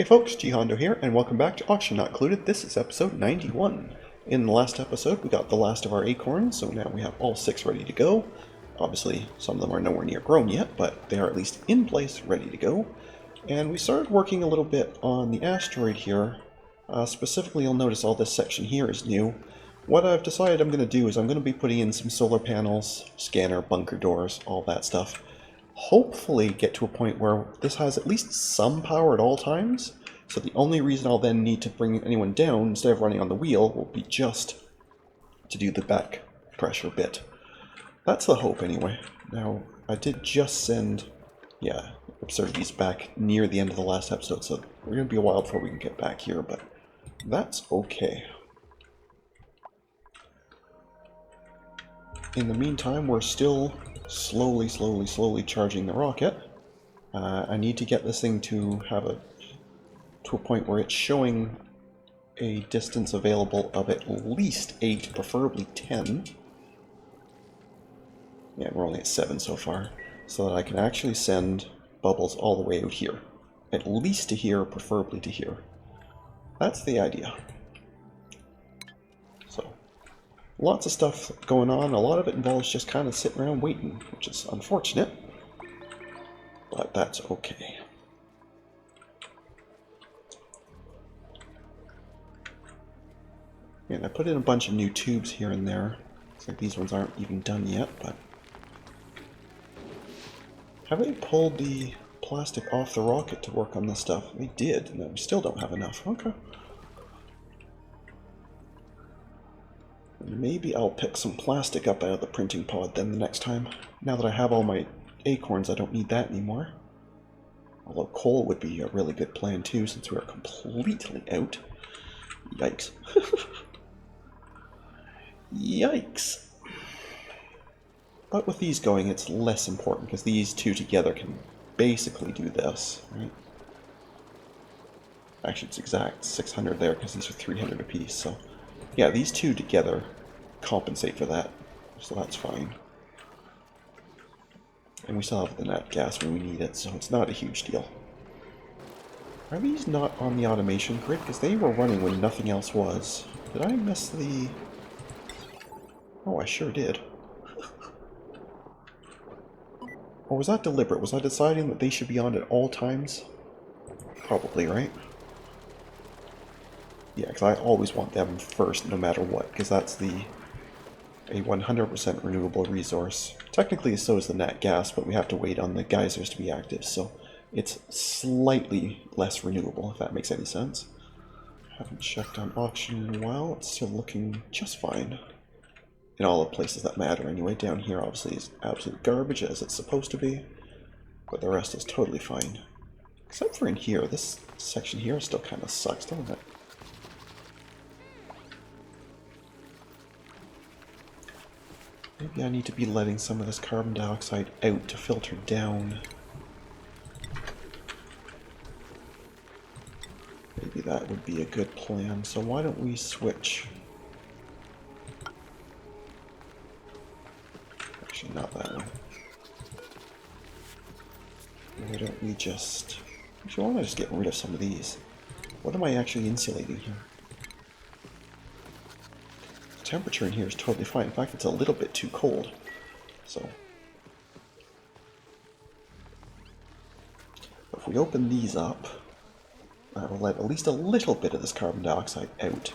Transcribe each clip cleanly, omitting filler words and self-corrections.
Hey folks, GHondo here, and welcome back to Auction Not Included. This is episode 91. In the last episode, we got the last of our acorns, so now we have all 6 ready to go. Obviously, some of them are nowhere near grown yet, but they are at least in place, ready to go. And we started working a little bit on the asteroid here. Specifically, you'll notice all this section here is new. What I've decided I'm going to do is I'm going to be putting in some solar panels, scanner, bunker doors, all that stuff. Hopefully get to a point where this has at least some power at all times, so the only reason I'll then need to bring anyone down instead of running on the wheel will be just to do the back pressure bit. That's the hope anyway. Now, I did just send, absurdities back near the end of the last episode, so we're going to be a while before we can get back here, but that's okay. In the meantime, we're still slowly charging the rocket. I need to get this thing to have a point where it's showing a distance available of at least 8, preferably 10. Yeah, we're only at 7 so far, so that I can actually send bubbles all the way out here. At least to here, preferably to here. That's the idea. So, lots of stuff going on. A lot of it involves just kind of sitting around waiting, which is unfortunate, but that's okay. And I put in a bunch of new tubes here and there. Looks like these ones aren't even done yet, but... Have they pulled the plastic off the rocket to work on this stuff? They did, and we still don't have enough. Okay. Maybe I'll pick some plastic up out of the printing pod then the next time. Now that I have all my acorns, I don't need that anymore. Although coal would be a really good plan too, since we are completely out. Yikes. Yikes. But with these going, it's less important, because these two together can basically do this, right? Actually, it's exact 600 there, because these are 300 apiece, so... Yeah, these two together compensate for that, so that's fine. And we still have the nat gas when we need it, so it's not a huge deal. Are these not on the automation grid? Because they were running when nothing else was. Did I miss the... Oh, I sure did. Or was that deliberate? Was I deciding that they should be on at all times? Probably, right? Yeah, because I always want them first, no matter what, because that's a 100% renewable resource. Technically, so is the nat gas, but we have to wait on the geysers to be active, so it's slightly less renewable, if that makes any sense. Haven't checked on auction in a while. It's still looking just fine. In all the places that matter, anyway. Down here, obviously, is absolute garbage, as it's supposed to be, but the rest is totally fine. Except for in here. This section here still kind of sucks, doesn't it? Maybe I need to be letting some of this carbon dioxide out to filter down. Maybe that would be a good plan. So why don't we switch? Actually, not that one. Why don't we just... Actually, why don't I just get rid of some of these? What am I actually insulating here? Temperature in here is totally fine. In fact, it's a little bit too cold. So, if we open these up, that will let at least a little bit of this carbon dioxide out.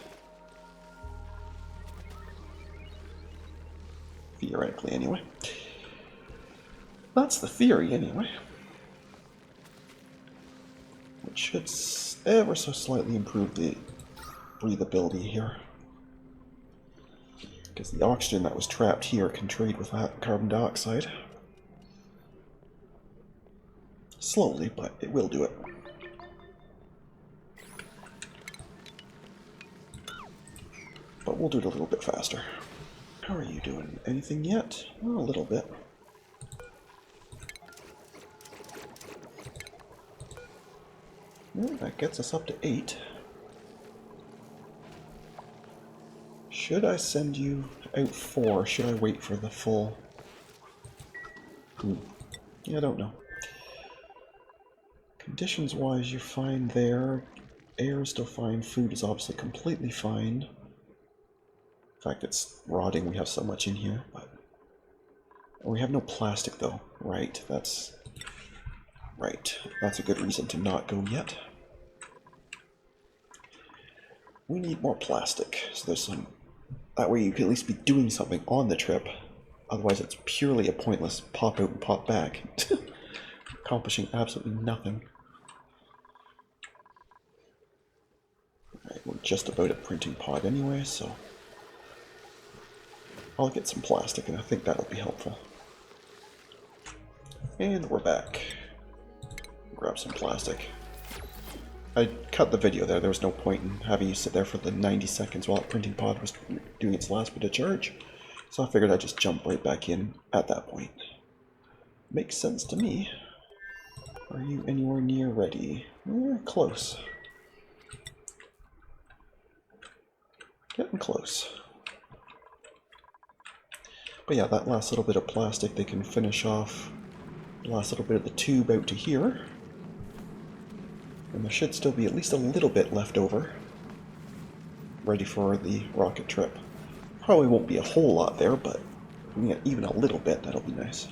Theoretically, anyway. That's the theory, anyway. Which should ever so slightly improve the breathability here. Because the oxygen that was trapped here can trade with that carbon dioxide. Slowly, but it will do it. But we'll do it a little bit faster. How are you doing? Anything yet? Well, a little bit. Well, that gets us up to 8. Should I send you out 4, or should I wait for the full... Yeah, I don't know. Conditions wise, you're fine there. Air is still fine. Food is obviously completely fine. In fact, it's rotting. We have so much in here, but we have no plastic though. Right, that's a good reason to not go yet. We need more plastic, so there's some. That way you can at least be doing something on the trip. Otherwise, it's purely a pointless pop out and pop back, accomplishing absolutely nothing. Alright, we're just about at printing pod anyway, so I'll get some plastic, and I think that'll be helpful. And we're back. Grab some plastic. I cut the video there. There was no point in having you sit there for the 90 seconds while the printing pod was doing its last bit of charge. So I figured I'd just jump right back in at that point. Makes sense to me. Are you anywhere near ready? Close. Getting close. But yeah, that last little bit of plastic, they can finish off the last little bit of the tube out to here. And there should still be at least a little bit left over, ready for the rocket trip. Probably won't be a whole lot there, but if we can get even a little bit, that'll be nice.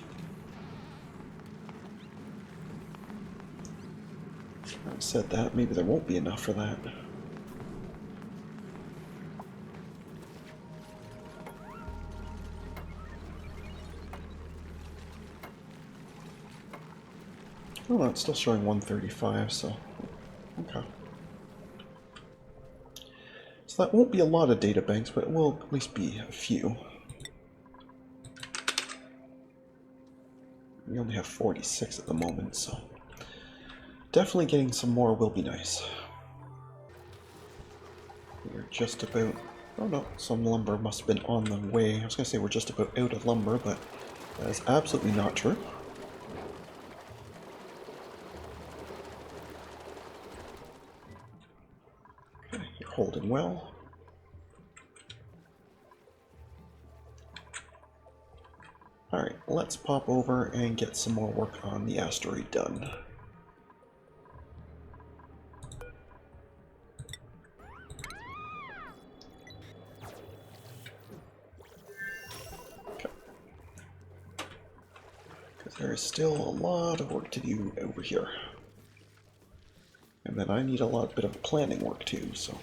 Having said that, maybe there won't be enough for that. Oh no, it's still showing 135, so okay. So that won't be a lot of data banks, but it will at least be a few. We only have 46 at the moment, so definitely getting some more will be nice. We're just about... oh no, some lumber must have been on the way. I was going to say we're just about out of lumber, but that is absolutely not true. Holding well. Alright, let's pop over and get some more work on the asteroid done. Okay. Because there is still a lot of work to do over here. And then I need a bit of planning work too, so...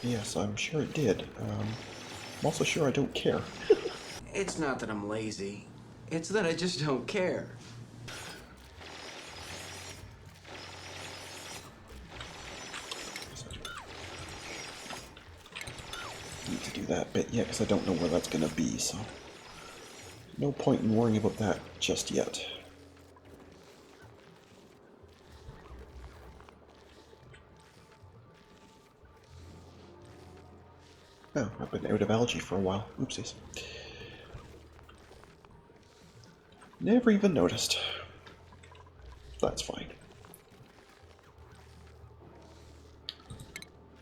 Yes, I'm sure it did. I'm also sure I don't care. It's not that I'm lazy. It's that I just don't care. Need to do that bit yet, because I don't know where that's going to be, so... no point in worrying about that just yet. Oh, I've been out of algae for a while. Oopsies. Never even noticed. That's fine.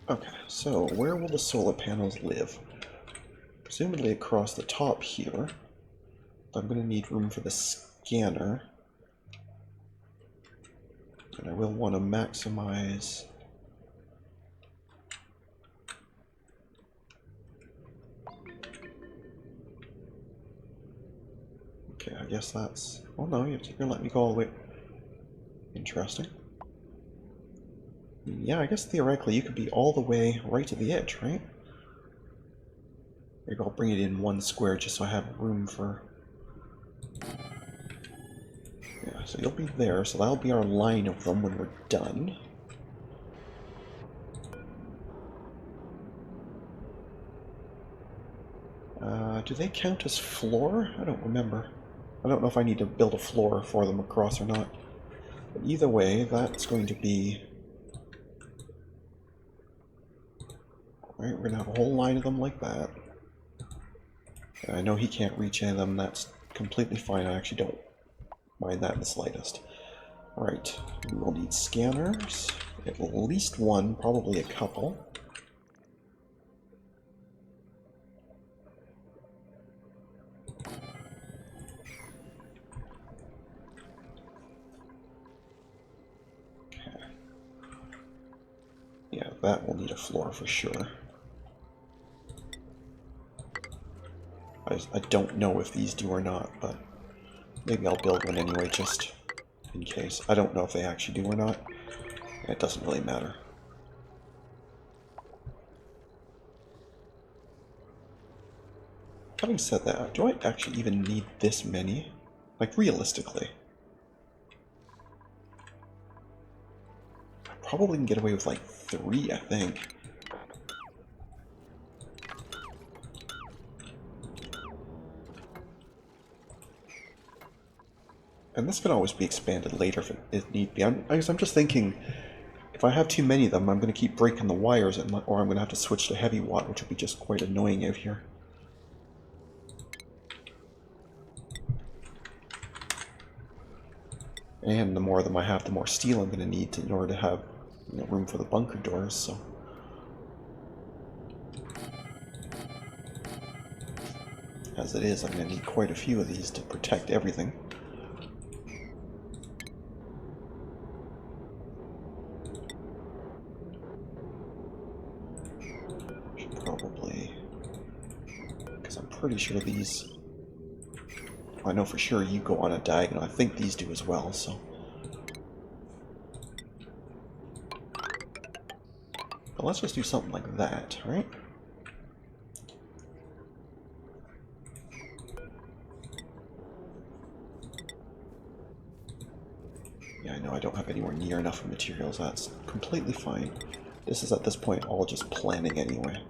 Okay, so where will the solar panels live? Presumably across the top here. I'm going to need room for the scanner. And I will want to maximize... okay, I guess that's... oh no, you're going to let me go all the way... interesting. Yeah, I guess theoretically you could be all the way right to the edge, right? Maybe I'll bring it in one square just so I have room for... yeah, so you'll be there, so that'll be our line of them when we're done. Do they count as floor? I don't remember. I don't know if I need to build a floor for them across or not. But either way, that's going to be... alright, we're going to have a whole line of them like that. And I know he can't reach any of them, that's completely fine. I actually don't mind that in the slightest. Alright, we will need scanners. At least one, probably a couple. that will need a floor for sure. I don't know if these do or not, but maybe I'll build one anyway, just in case. I don't know if they actually do or not. It doesn't really matter. Having said that, do I actually even need this many? Like, realistically. I probably can get away with like 3, I think. And this can always be expanded later if it need be. I'm just thinking, if I have too many of them, I'm going to keep breaking the wires, or I'm going to have to switch to heavy watt, which will be just quite annoying out here. And the more of them I have, the more steel I'm going to need in order to have room for the bunker doors, so... As it is, I'm going to need quite a few of these to protect everything. Should probably... Because I'm pretty sure these... I know for sure you go on a diagonal. I think these do as well, so... But let's just do something like that, right? Yeah, I know I don't have anywhere near enough materials. That's completely fine. This is at this point all just planning anyway.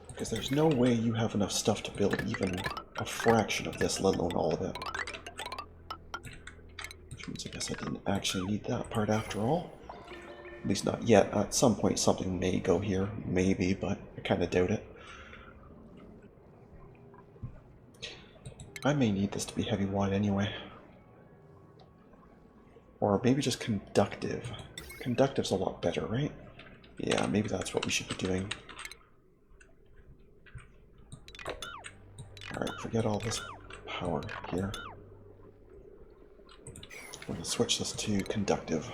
Because there's no way you have enough stuff to build even a fraction of this, let alone all of it. Which means I guess I didn't actually need that part after all. At least not yet. At some point something may go here, maybe, but I kind of doubt it. I may need this to be heavy watt anyway. Or maybe just conductive. Conductive's a lot better, right? Yeah, maybe that's what we should be doing. Alright, forget all this power here. We're going to switch this to conductive.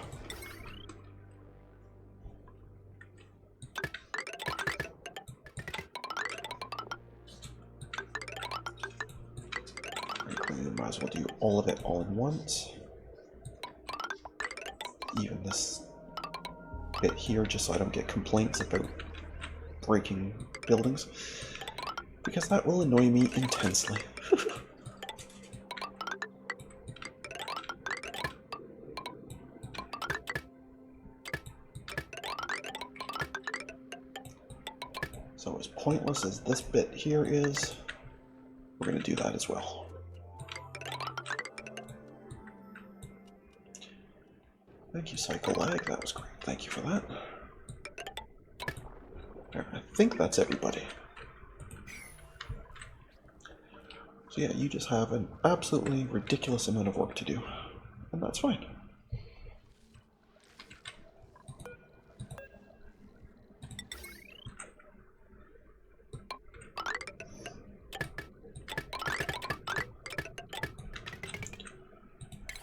We might as well do all of it all in once. Even this bit here, just so I don't get complaints about breaking buildings. Because that will annoy me intensely. So as pointless as this bit here is, we're going to do that as well. Thank you, Cycle Lag. That was great. Thank you for that. Right, I think that's everybody. So yeah, you just have an absolutely ridiculous amount of work to do, and that's fine.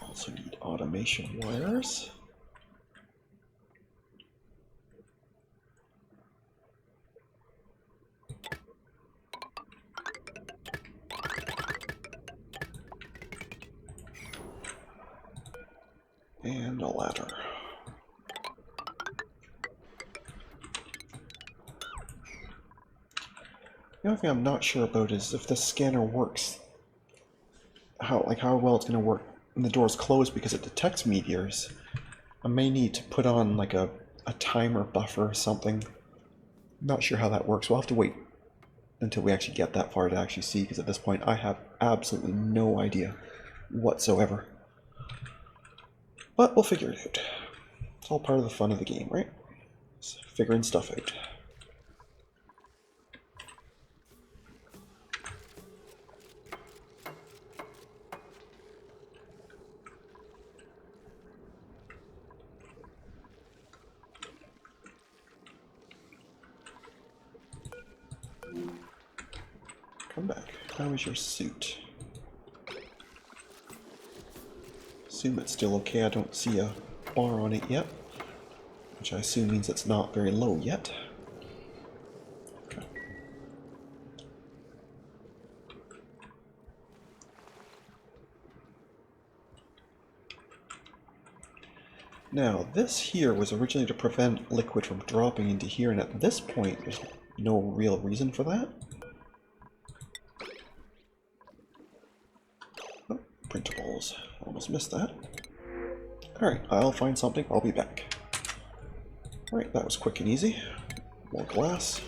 Also need automation wires. And a ladder. The only thing I'm not sure about is if the scanner works, how well it's going to work when the door's closed, because it detects meteors. I may need to put on like a timer buffer or something. Not sure how that works. We'll have to wait until we actually get that far to actually see, because at this point I have absolutely no idea whatsoever. But we'll figure it out. It's all part of the fun of the game, right? It's figuring stuff out. Come back. How is your suit? Assume it's still okay. I don't see a bar on it yet, which I assume means it's not very low yet. Okay. Now, this here was originally to prevent liquid from dropping into here, and at this point, there's no real reason for that. Oh, printables. Almost missed that. Alright, I'll find something. I'll be back. Alright, that was quick and easy. More glass.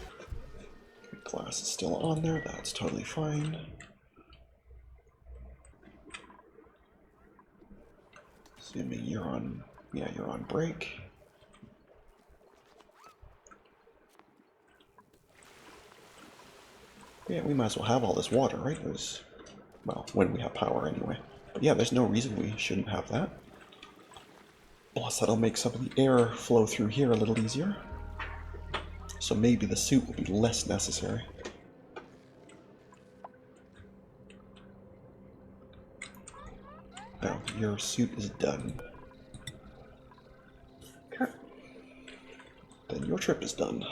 Glass is still on there. That's totally fine. Assuming you're on... yeah, you're on break. Yeah, we might as well have all this water, right? There's... well, when we have power anyway. But yeah, there's no reason we shouldn't have that. Plus, that'll make some of the air flow through here a little easier. So maybe the suit will be less necessary. Now, your suit is done. Okay. Then your trip is done.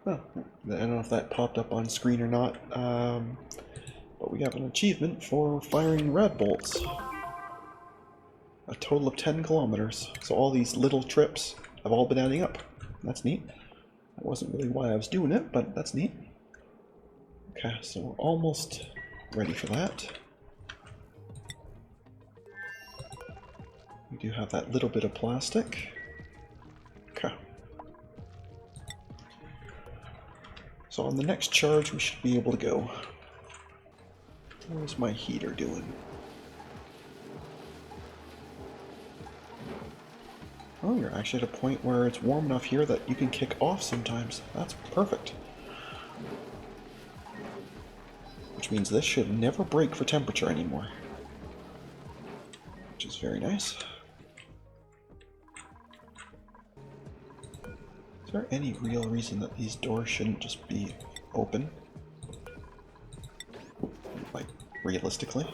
Oh, I don't know if that popped up on screen or not, but we have an achievement for firing Radbolts. A total of 10 kilometers. So all these little trips have all been adding up. That's neat. That wasn't really why I was doing it, but that's neat. Okay, so we're almost ready for that. We do have that little bit of plastic. Okay. So on the next charge, we should be able to go. What's my heater doing? Oh, you're actually at a point where it's warm enough here that you can kick off sometimes. That's perfect. Which means this should never break for temperature anymore. Which is very nice. Is there any real reason that these doors shouldn't just be open? Like, realistically?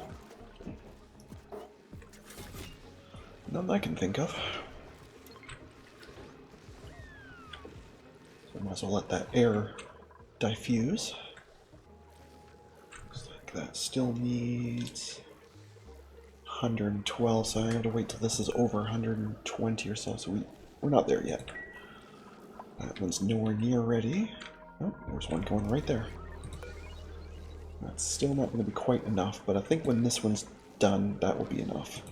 None I can think of. So I might as well let that air diffuse. Looks like that still needs 112, so I have to wait till this is over 120 or so, so we're not there yet. That one's nowhere near ready. Oh, there's one going right there. That's still not going to be quite enough, but I think when this one's done, that will be enough.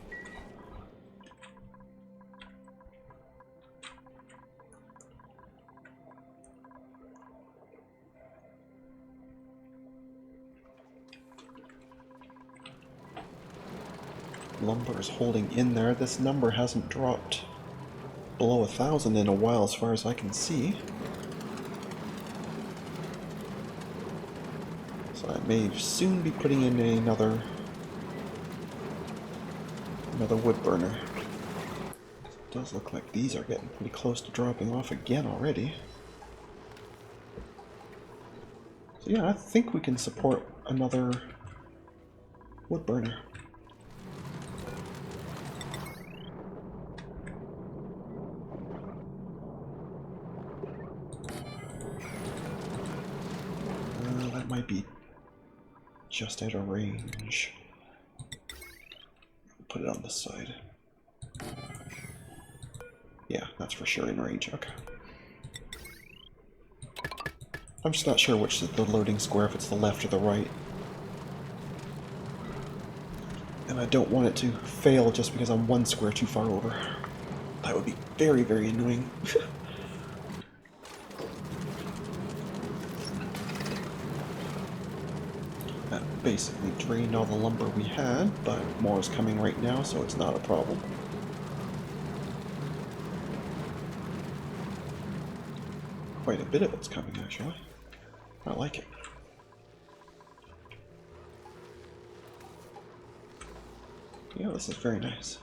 Lumber is holding in there. This number hasn't dropped below 1,000 in a while, as far as I can see. So I may soon be putting in another wood burner. It does look like these are getting pretty close to dropping off again already. So yeah, I think we can support another wood burner. Might be just out of range. Put it on this side. Yeah, that's for sure in range. Okay. I'm just not sure which is the loading square, if it's the left or the right. And I don't want it to fail just because I'm one square too far over. That would be very, very annoying. Basically drained all the lumber we had, but more is coming right now, so it's not a problem. Quite a bit of it's coming, actually. I like it. Yeah, this is very nice.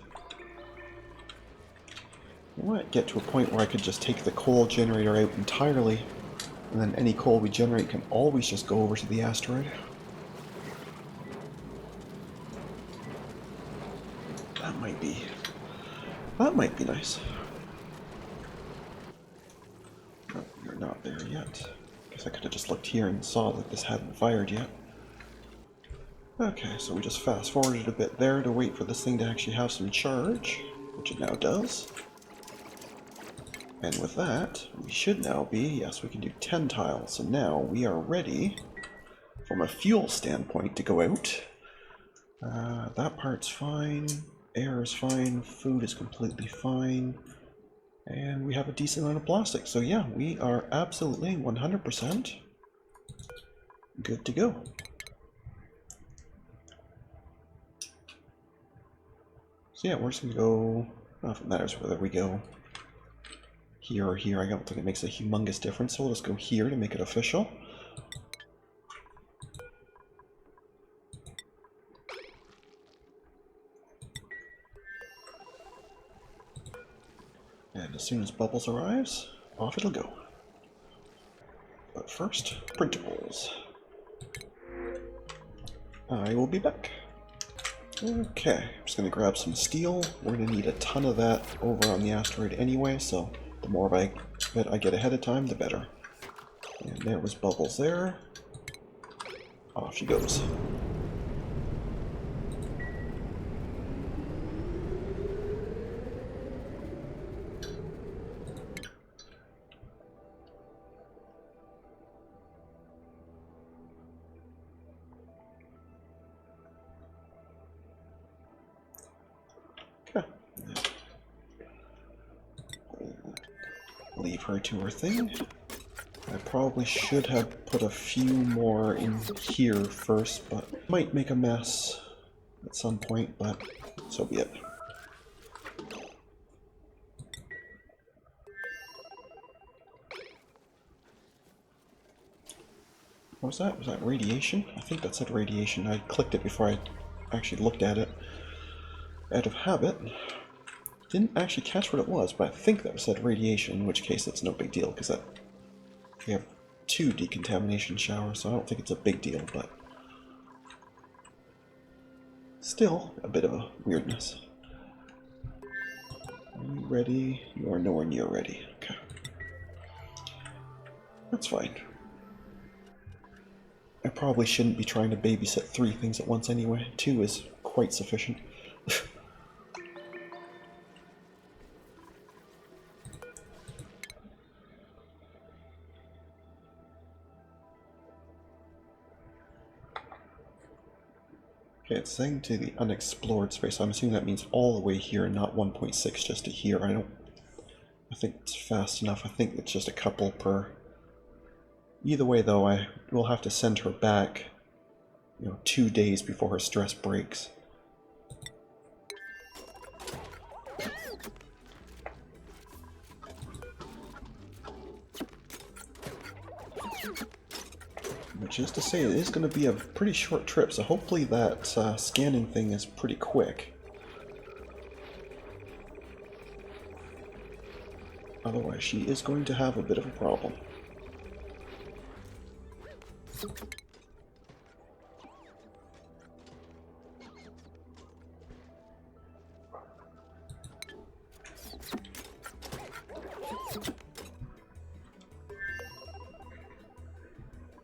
I might get to a point where I could just take the coal generator out entirely, and then any coal we generate can always just go over to the asteroid. That might be nice. Oh, you're not there yet. Guess I could have just looked here and saw that this hadn't fired yet. Okay, so we just fast forwarded a bit there to wait for this thing to actually have some charge, which it now does. And with that, we should now be, yes, we can do 10 tiles. So now we are ready, from a fuel standpoint, to go out. That part's fine. Air is fine. Food is completely fine. And we have a decent amount of plastic. So yeah, we are absolutely 100% good to go. So yeah, we're just going to go, I don't know if it matters whether we go here or here. I don't think it makes a humongous difference. So we'll just go here to make it official. And as soon as Bubbles arrives, off it'll go. But first, printables. I will be back. Okay, I'm just going to grab some steel. We're going to need a ton of that over on the asteroid anyway, so the more of it I get ahead of time, the better. And there was Bubbles there. Off she goes. Okay. Leave her to her thing. I probably should have put a few more in here first, but might make a mess at some point, but so be it. What was that? Was that radiation? I think that said radiation. I clicked it before I actually looked at it. Out of habit. Didn't actually catch what it was, but I think that said radiation, in which case it's no big deal, because we have 2 decontamination showers, so I don't think it's a big deal, but still a bit of a weirdness. Are you ready? You are nowhere near ready. Okay. That's fine. I probably shouldn't be trying to babysit 3 things at once anyway. 2 is quite sufficient. Okay, it's saying to the unexplored space. I'm assuming that means all the way here and not 1.6 just to here. I think it's fast enough. I think it's just a couple per. Either way though, I will have to send her back, 2 days before her stress breaks. Which is to say, it is going to be a pretty short trip, so hopefully that scanning thing is pretty quick. Otherwise, she is going to have a bit of a problem.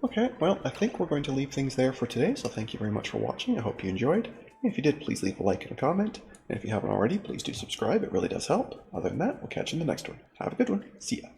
Okay, well, I think we're going to leave things there for today, so thank you very much for watching. I hope you enjoyed. And if you did, please leave a like and a comment. And if you haven't already, please do subscribe. It really does help. Other than that, we'll catch you in the next one. Have a good one. See ya.